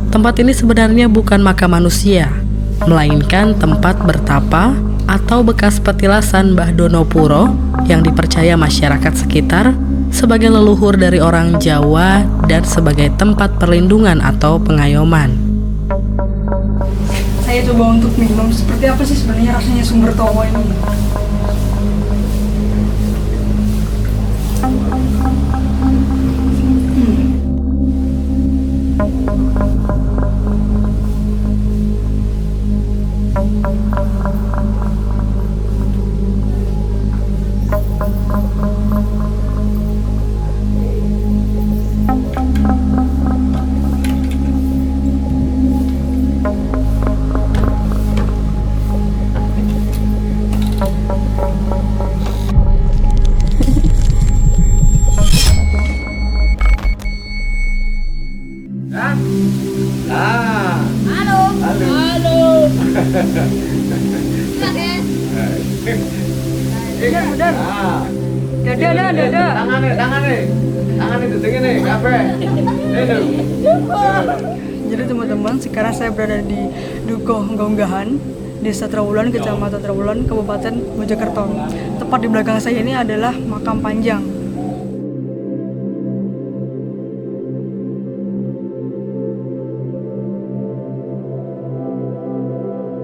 Tempat ini sebenarnya bukan makam manusia, melainkan tempat bertapa atau bekas petilasan Mbah Donopuro yang dipercaya masyarakat sekitar sebagai leluhur dari orang Jawa dan sebagai tempat perlindungan atau pengayoman. Saya coba untuk minum, seperti apa sih sebenarnya rasanya sumber towo ini? Jadi teman-teman, sekarang saya berada di Dukuh Gonggahan, Desa Trawulan, Kecamatan Trawulan, Kabupaten Mojokerto. Tepat di belakang saya ini adalah makam panjang.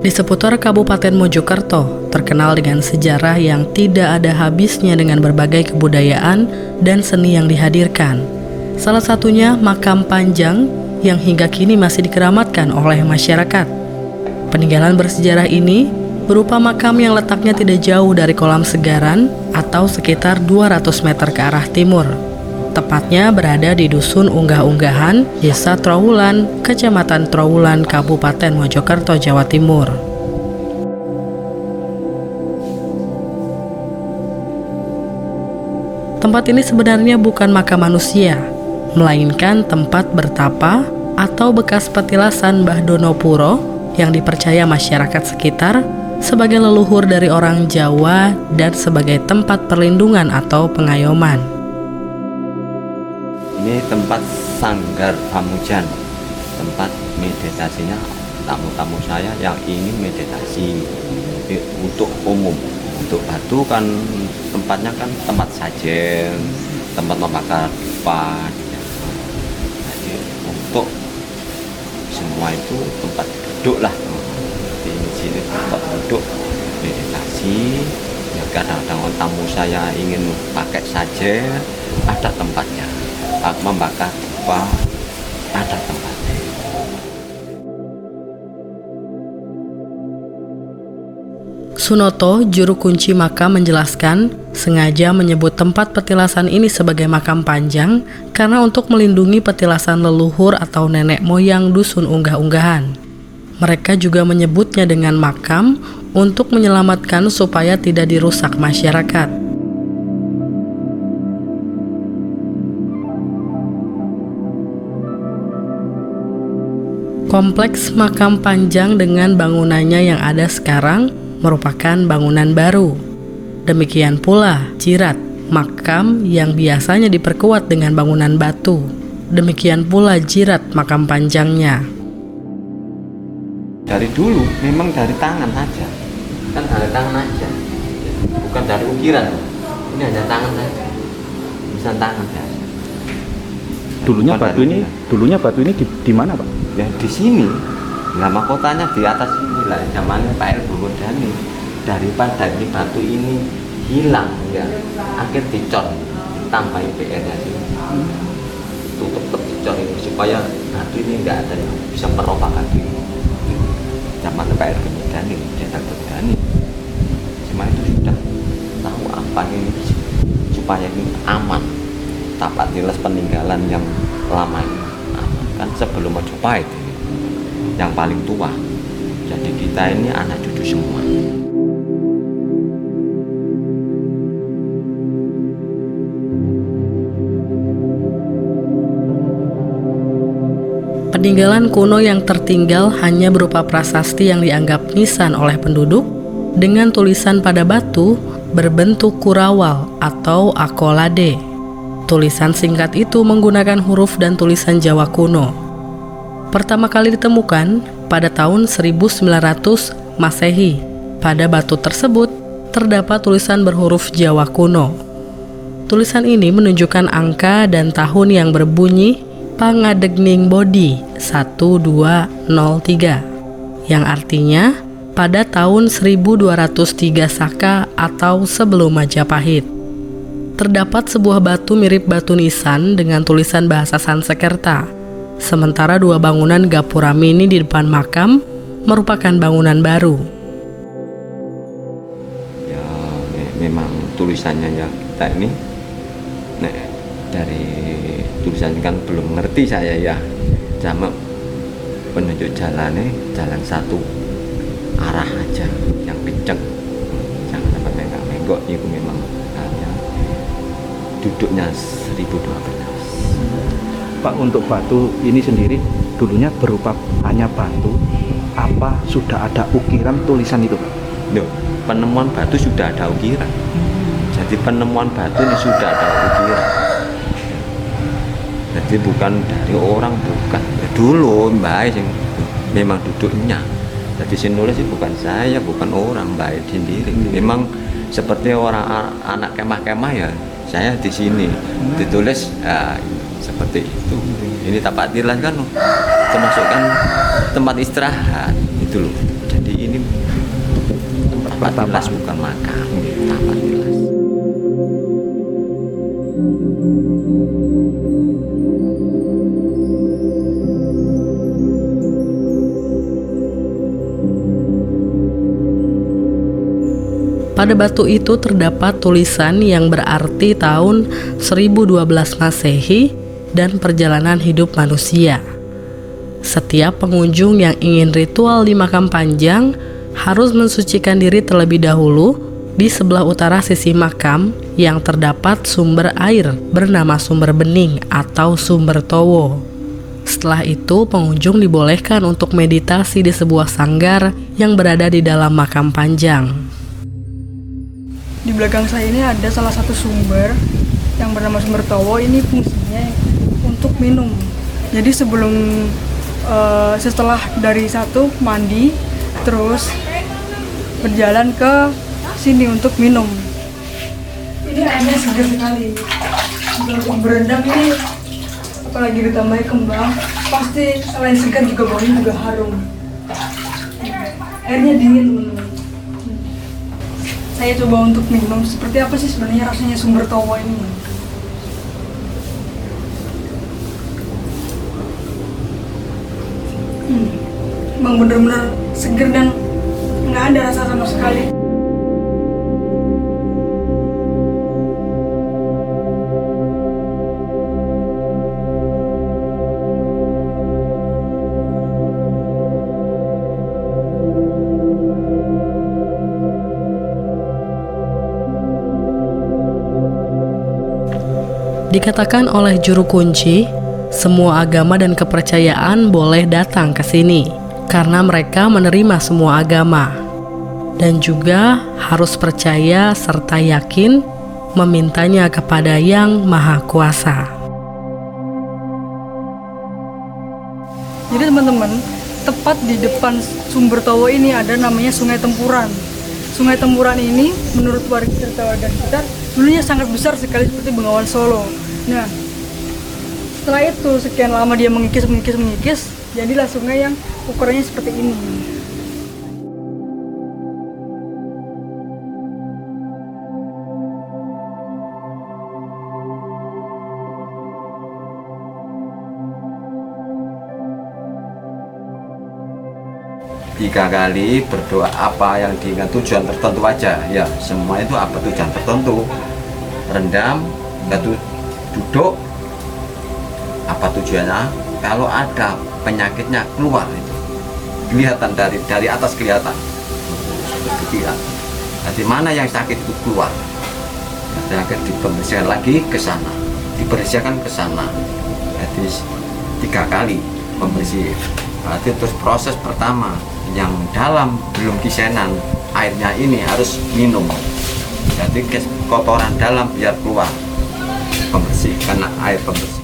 Di seputar Kabupaten Mojokerto, terkenal dengan sejarah yang tidak ada habisnya dengan berbagai kebudayaan dan seni yang dihadirkan. Salah satunya makam panjang yang hingga kini masih dikeramatkan oleh masyarakat. Peninggalan bersejarah ini berupa makam yang letaknya tidak jauh dari kolam Segaran atau sekitar 200 meter ke arah timur. Tepatnya berada di Dusun Unggah-Unggahan, Desa Trawulan, Kecamatan Trawulan, Kabupaten Mojokerto, Jawa Timur. Tempat ini sebenarnya bukan makam manusia, melainkan tempat bertapa atau bekas petilasan Mbah Donopuro yang dipercaya masyarakat sekitar sebagai leluhur dari orang Jawa dan sebagai tempat perlindungan atau pengayoman. Ini tempat sanggar Pamujan, tempat meditasinya tamu-tamu saya yang ingin meditasi untuk umum. Untuk batu kan tempatnya kan tempat sajen, tempat membakar pipa. Jadi untuk semua itu tempat duduk lah. Di sini tempat duduk meditasi. Ya, kadang-kadang tamu saya ingin pakai sajen, ada tempatnya. Membakar pipa, ada tempatnya. Sunoto, juru kunci makam, menjelaskan sengaja menyebut tempat petilasan ini sebagai makam panjang karena untuk melindungi petilasan leluhur atau nenek moyang Dusun Unggah-Unggahan. Mereka juga menyebutnya dengan makam untuk menyelamatkan supaya tidak dirusak masyarakat. Kompleks makam panjang dengan bangunannya yang ada sekarang merupakan bangunan baru. Demikian pula jirat makam yang biasanya diperkuat dengan bangunan batu. Demikian pula jirat makam panjangnya. Dari dulu memang dari tangan aja, kan dari tangan aja, bukan dari ukiran. Ini hanya tangan aja, bisa tangan ya. Dulunya batu ini di mana, Pak? Ya di sini. Nah, mahkotanya di atas sini lah. Zamannya Pak R. Dani. Daripada ini batu ini hilang, ya akhir dicor, tambahin PR-nya sini. Tutup dicor ini supaya batu ini nggak ada yang bisa merubah batu ini. Zaman Pak R. Dani, Dr. Dani. Cuma itu sudah tahu apa ini supaya ini aman. Tapak tilas peninggalan yang lama ini aman. Kan sebelum Majapahit ini yang paling tua. Jadi kita ini anak cucu semua. Peninggalan kuno yang tertinggal hanya berupa prasasti yang dianggap nisan oleh penduduk dengan tulisan pada batu berbentuk kurawal atau Akolade. Tulisan singkat itu menggunakan huruf dan tulisan Jawa kuno. Pertama kali ditemukan pada tahun 1900 Masehi. Pada batu tersebut terdapat tulisan berhuruf Jawa kuno. Tulisan ini menunjukkan angka dan tahun yang berbunyi Pangadegning Bodi 1203, yang artinya pada tahun 1203 Saka atau sebelum Majapahit. Terdapat sebuah batu mirip batu nisan dengan tulisan bahasa Sanskerta. Sementara dua bangunan gapura mini di depan makam merupakan bangunan baru. Ya, memang tulisannya ya kita ini, dari tulisannya kan belum ngerti saya ya. Sama penunjuk jalannya jalan satu arah aja yang kenceng, jangan sampai menggok. Itu memang hanya duduknya 1012. Pak, untuk batu ini sendiri dulunya berupa hanya batu, apa sudah ada ukiran tulisan itu, Pak? Loh, penemuan batu sudah ada ukiran. Jadi penemuan batu ini sudah ada ukiran. Jadi bukan dari orang, bukan. Dulu Mbak yang memang duduknya. Jadi si nulis itu bukan saya, bukan orang, Mbak sendiri. Memang seperti orang anak kemah-kemah ya. Saya di sini ditulis seperti itu. Ini tapak tilas kan, termasuk kan tempat istirahat itu loh. Jadi ini tempat tilas bukan makam, tapak tilas. Pada batu itu terdapat tulisan yang berarti tahun 1012 Masehi dan perjalanan hidup manusia. Setiap pengunjung yang ingin ritual di makam panjang harus mensucikan diri terlebih dahulu di sebelah utara sisi makam yang terdapat sumber air bernama sumber bening atau sumber towo. Setelah itu pengunjung dibolehkan untuk meditasi di sebuah sanggar yang berada di dalam makam panjang. Di belakang saya ini ada salah satu sumber yang bernama sumber towo. Ini fungsinya untuk minum. Jadi setelah dari satu mandi, terus berjalan ke sini untuk minum. Ini airnya segar sekali. Untuk berendam ini, apalagi ditambahi kembang, pasti selain segar juga baunya juga harum. Airnya dingin, teman-teman. Saya coba untuk minum seperti apa sih sebenarnya rasanya sumber towo ini. Bang, bener-bener seger dan nggak ada rasa sama sekali. Dikatakan oleh juru kunci, semua agama dan kepercayaan boleh datang ke sini karena mereka menerima semua agama dan juga harus percaya serta yakin memintanya kepada Yang Maha Kuasa. Jadi teman-teman, tepat di depan sumber towo ini ada namanya Sungai Tempuran. Sungai Tempuran ini menurut cerita warga sekitar dulunya sangat besar sekali seperti Bengawan Solo. Nah, setelah itu sekian lama dia mengikis, jadilah sungai yang ukurannya seperti ini. Tiga kali berdoa apa yang dengan tujuan tertentu aja ya, semua itu apa tujuan tertentu, rendam, duduk, apa tujuannya, kalau ada penyakitnya keluar itu kelihatan dari atas kelihatan seperti itu. Jadi mana yang sakit itu keluar, sakit dibersihkan lagi ke sana, dibersihkan ke sana. Jadi 3 kali pembersih. Berarti terus proses pertama yang dalam belum kisenan airnya ini harus minum. Jadi kotoran dalam biar keluar, pembersih, karena air pembersih.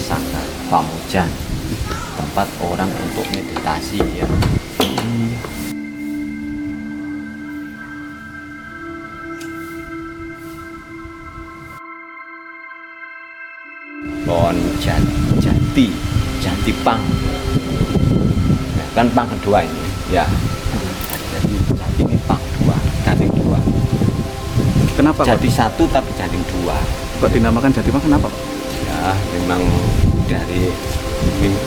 Sanggar Pamujan, tempat orang untuk meditasi ya. Pohon jati pang, ya, kan pang kedua ini ya. Jadi jati ini pang dua, jati dua. Kenapa Jati satu tapi jati dua. kok dinamakan jati pang? Kenapa? Ya memang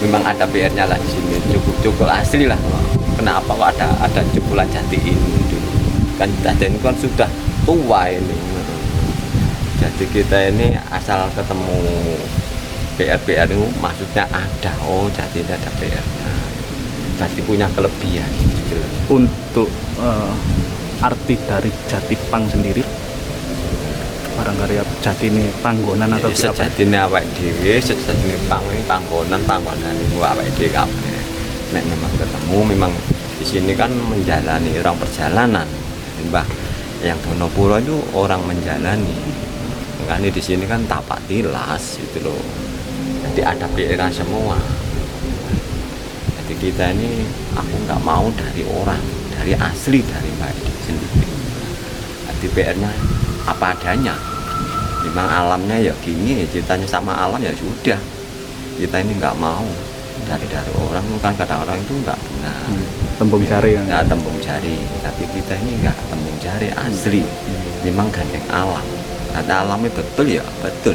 memang ada PR-nya lah di sini, cukup asli lah. Kenapa kok ada jebolan jati ini dulu? Kan jati ini kan sudah tua ini. Jadi kita ini asal ketemu PR itu maksudnya ada, oh jati ini ada PR-nya. Jati punya kelebihan. Gitu. Untuk arti dari jati pang sendiri, barangkali jati ini panggonan atau apa? Sejatine awake dhewe, sejatine panggonan niku awake dhewe kabeh. Nek memang ketemu, memang di sini kan menjalani orang perjalanan. Mbah yang Donopuro itu orang menjalani. Makanya di sini kan tapak tilas gitu loh. Jadi ada PR semua. Jadi kita ini aku nggak mau dari orang, dari asli dari Mbak sendiri. Jadi PR-nya apa adanya. Memang alamnya ya gini, ceritanya sama alam ya sudah. Kita ini nggak mau dari orang, kan kata orang itu nggak benar. Tembung jari yang Nggak tembung jari, tapi kita ini nggak tembung jari asli. Memang gandeng alam. Kata alamnya betul ya betul.